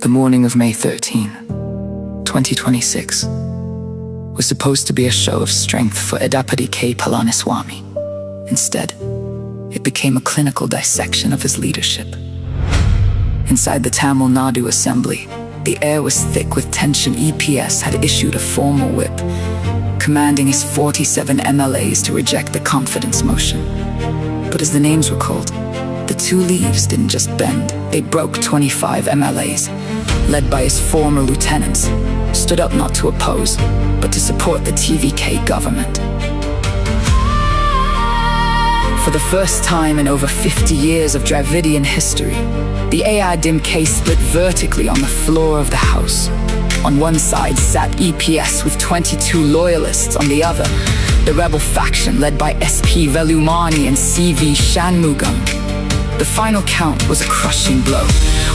The morning of May 13, 2026, was supposed to be a show of strength for AIADMK Palaniswamy. Instead, it became a clinical dissection of his leadership. Inside the Tamil Nadu assembly, the air was thick with tension. EPS had issued a formal whip, commanding his 47 MLAs to reject the confidence motion. But as the names were called, the two leaves didn't just bend, they broke. 25 MLAs, led by his former lieutenants, stood up not to oppose, but to support the TVK government. For the first time in over 50 years of Dravidian history, the AIADMK split vertically on the floor of the House. On one side sat EPS with 22 loyalists, on the other, the rebel faction led by SP Velumani and CV Shanmugam. The final count was a crushing blow.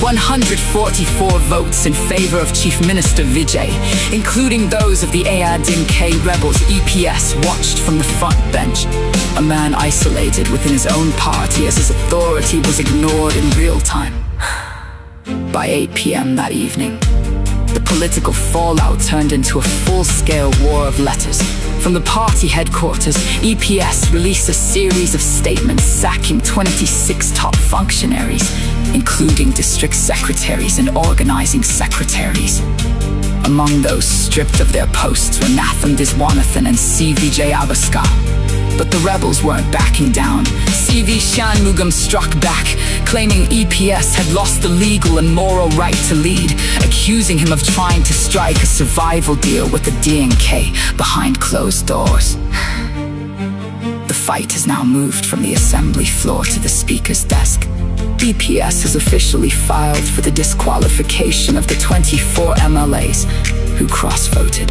144 votes in favor of Chief Minister Vijay, including those of the AIADMK rebels. EPS watched from the front bench, a man isolated within his own party as his authority was ignored in real time. By 8 p.m. that evening, the political fallout turned into a full-scale war of letters. From the party headquarters, EPS released a series of statements sacking 26 top functionaries, including district secretaries and organizing secretaries. Among those stripped of their posts were Natham Diswanathan and CVJ Abaska. But the rebels weren't backing down. CV Shanmugam struck back, claiming EPS had lost the legal and moral right to lead, accusing him of trying to strike a survival deal with the DNK behind closed doors. The fight has now moved from the assembly floor to the speaker's desk. EPS has officially filed for the disqualification of the 24 MLAs who cross-voted,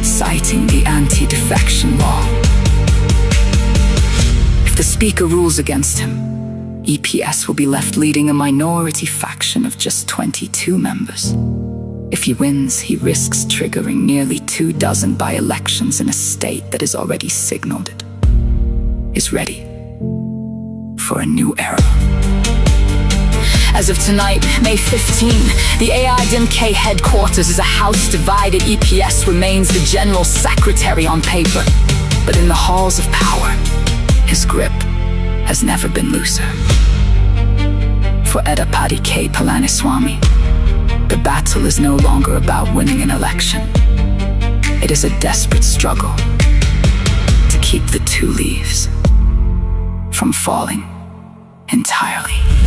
citing the anti-defection law. If the speaker rules against him, EPS will be left leading a minority faction of just 22 members. If he wins, he risks triggering nearly 24 by-elections in a state that has already signaled it is ready for a new era. As of tonight, May 15, the AIADMK headquarters is a house divided. EPS remains the general secretary on paper, but in the halls of power, his grip has never been looser. For AIADMK Palaniswamy, the battle is no longer about winning an election. It is a desperate struggle to keep the two leaves from falling entirely.